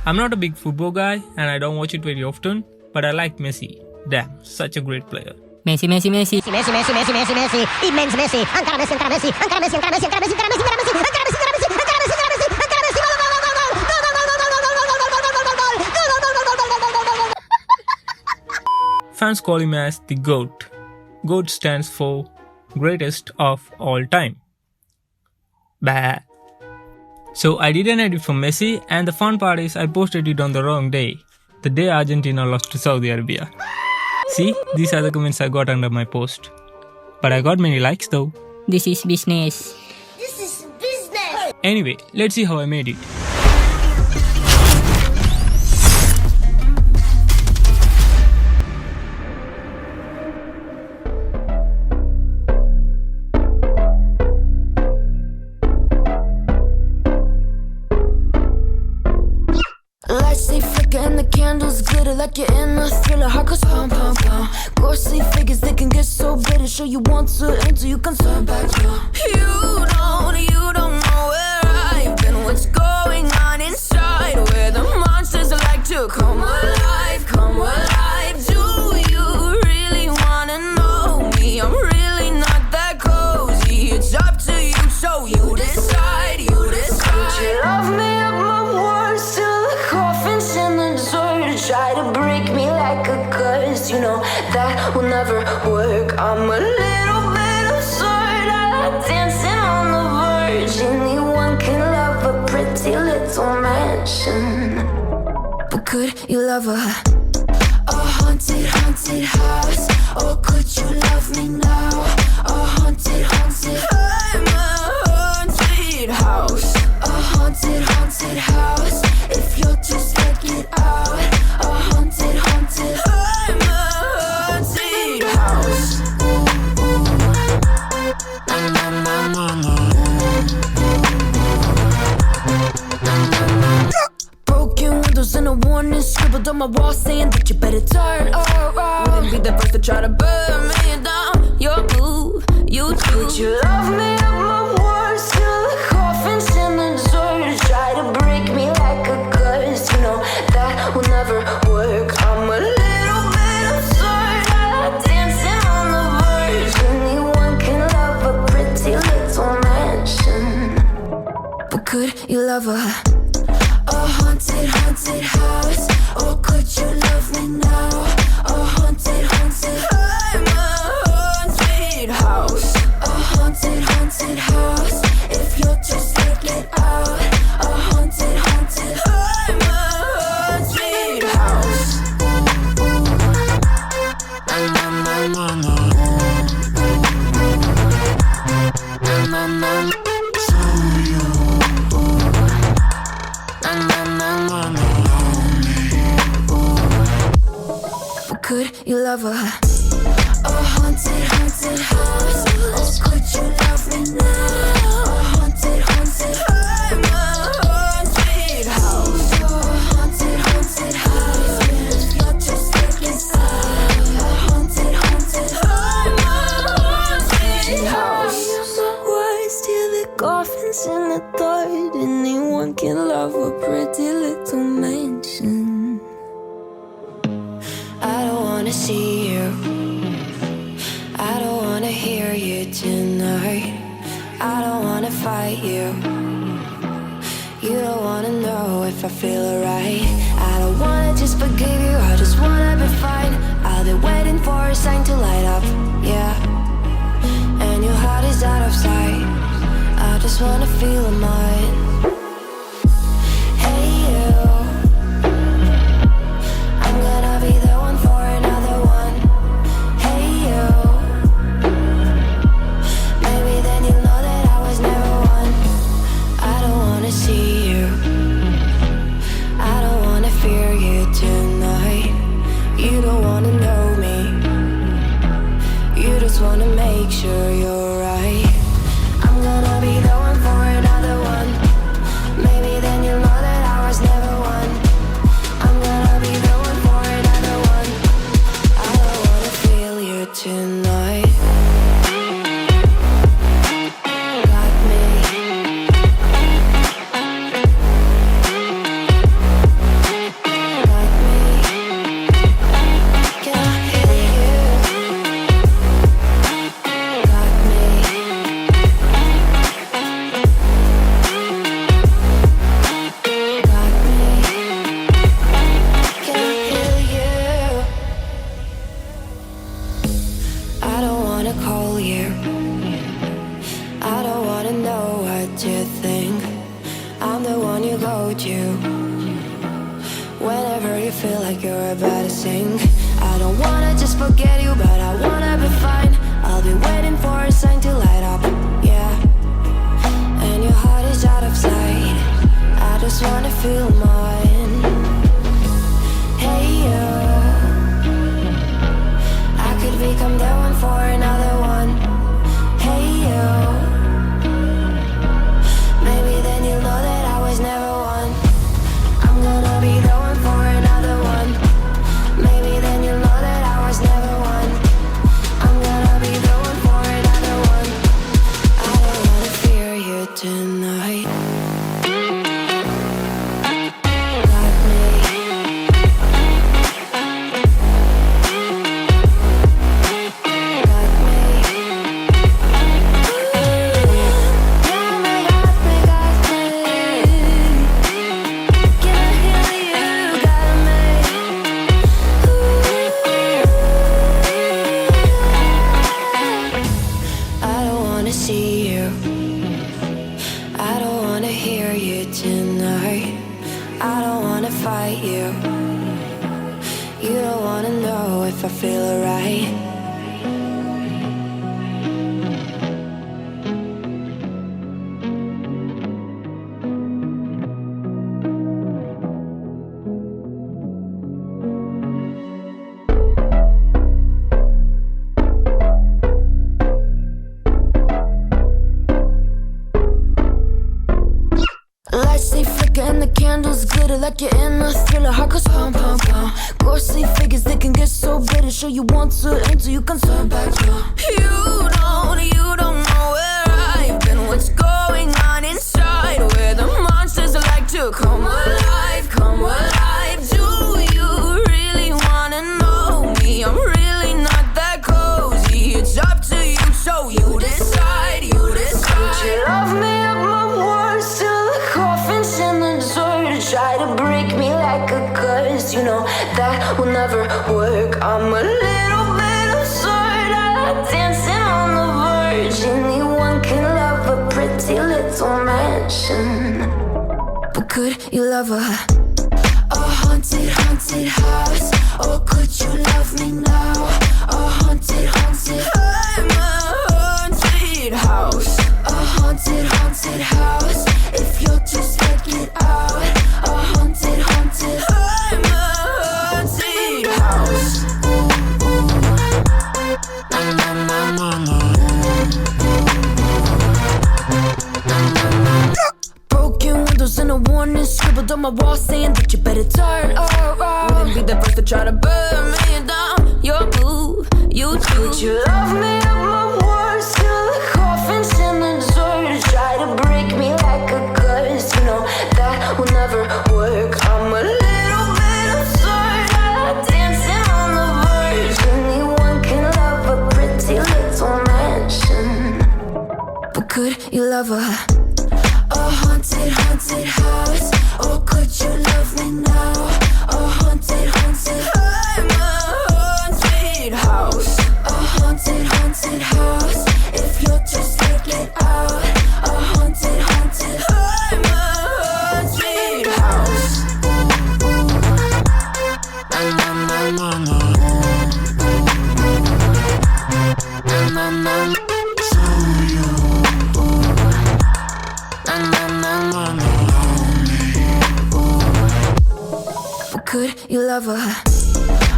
I'm not a big football guy and I don't watch it very often, but I like Messi. Damn, such a great player. Messi, Messi, Messi. Messi, Messi, Messi, Messi, Messi, immens Messi, ancora Messi, ancora Messi, ancora Messi, ancora Messi, ancora Messi, ancora Messi, ancora Messi, ancora Messi, ancora Messi, ancora Messi, ancora Messi, Fans call him as the GOAT. GOAT stands for greatest of all time. Bah. So I did an edit for Messi, and the fun part is I posted it on the wrong day. The day Argentina lost to Saudi Arabia. See, these are the comments I got under my post. But I got many likes though. This is business. This is business. Anyway, let's see how I made it. Lights they flicker and the candles glitter like you're in a thriller. Heart goes pum pum pum. Ghostly figures they can get so bitter. Show you want to until you can turn back. You don't know where I've been. What's going on inside? Where the monsters like to come alive, come alive. Do you really wanna know me? I'm really not that cozy. It's up to you, so you decide, you decide. Would you love me up my words till the coffin's in the dirt? Try to break me like a curse, you know that will never work. I'm a little bit absurd, I like dancing on the verge. Anyone can love a pretty little mansion, but could you love a haunted, haunted house? Or could you love me now? A haunted, haunted, I'm a haunted house. A haunted, haunted house. If you're just get out. A haunted, haunted, I'm a haunted house. Broken windows and a warning scribbled on my wall saying that you better turn around. Wouldn't be the first to try to burn me down. Your boo, you too. Would you love me up my words till the coffin's in the dirt? Try to break me like a curse, you know that will never work. I'm a little bit absurd, I like dancing on the verge. Anyone can love a pretty little mansion, but could you love a haunted, haunted house? Or could you love me now? A haunted, haunted, I'm a haunted house. A haunted, haunted house. If you're just get out. A haunted, haunted, I'm a haunted house. Could you love a haunted, haunted house? Or could you love me now? A haunted, haunted, I'm a haunted house. A haunted, haunted house. If you're just inside. A haunted, haunted, I'm a haunted house. Words till the coffin's in the dirt. Anyone can love a pretty little mansion. I don't wanna see you, I don't wanna hear you tonight. I don't wanna fight you, you don't wanna know if I feel alright. I don't wanna just forgive you, I just wanna be fine. I'll be waiting for a sign to light up, yeah. And your heart is out of sight, I just wanna feel mine. Hey you, I'm gonna be the one for another one. Hey you, maybe then you'll know that I was never one. I don't wanna see you, I don't wanna fear you tonight. You don't wanna know me, you just wanna make sure you're right. I'm gonna be the one for another one. you. Whenever you feel like you're about to sink, I don't wanna just forget you, but I wanna be fine. I'll be waiting for a sign to light up, yeah. And your heart is out of sight, I just wanna feel mine. Hey you, I could become the one for another one. Hey you, maybe then you'll know that I was never one. I'm gonna be the one for another one. Maybe then you'll know that I was never one. I'm gonna be the one for another one. I don't wanna fear you tonight. Got me. Got me. If I feel alright. Lights they flicker and the candles glitter like you're in a thriller. Heart goes pum pum pum. Ghostly figures they can get so bitter. Show you want to enter, you can turn back now. You don't know where I've been. What's going on inside? Where the monsters like to come alive, come alive. Do you really wanna know me? I'm really not that cozy. It's up to you, so you decide, you decide. Would you love me up my words till the coffin's in the dirt? Try to break me like a curse, you know that will never work. I'm a little bit absurd, I like dancing on the verge. Anyone can love a pretty little mansion, but could you love a haunted, haunted house? Or could you love me now? A haunted, haunted. I'm a haunted house. A haunted, haunted house. If you'll just take it out. A haunted, haunted. I'm a haunted house. Na na na na na. Broken windows and a warning scribbled on my wall saying that you better turn around. Wouldn't be the first to try to burn me down. Your move, you do. Would you love me up my words till the coffin's in the dirt? Try to break me like a curse, you know that will never work. I'm a little bit absurd, I like dancing on the verge. Anyone can love a pretty little mansion, but could you love a haunted, haunted house? Or could you love me now? A haunted, haunted. I'm a haunted house. A haunted, haunted house. If you'll just take it out. A haunted, haunted. I'm a haunted house. Na na na na na. Na na na. Could you love a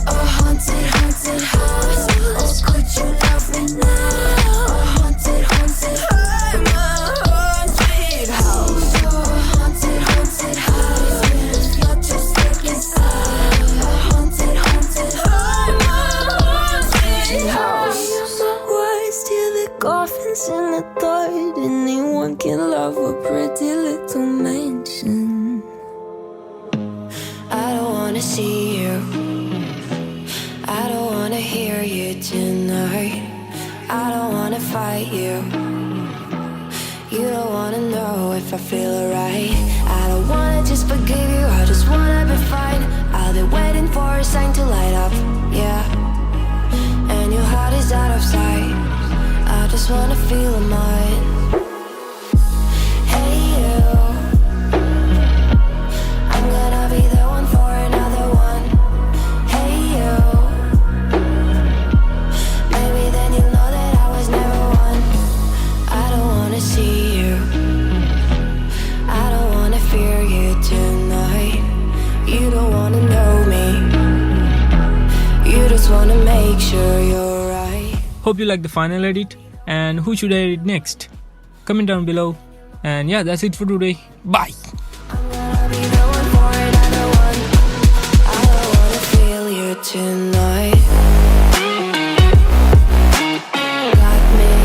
haunted, haunted house? Or could you love me now? A haunted, haunted. I'm a haunted house. A haunted, haunted house. If you're just taking out. A haunted, haunted. I'm a haunted house. Words till the coffin's in the dirt. Anyone can love a pretty little mansion. I don't wanna see you, I don't wanna hear you tonight. I don't wanna fight you, you don't wanna know if I feel alright. I don't wanna just forgive you, I just wanna be fine. I'll be waiting for a sign to light up, yeah. And your heart is out of sight, I just wanna feel mine. Hey you, sure you're right. Hope you like the final edit, and who should I edit next? Comment down below. And yeah, that's it for today. Bye.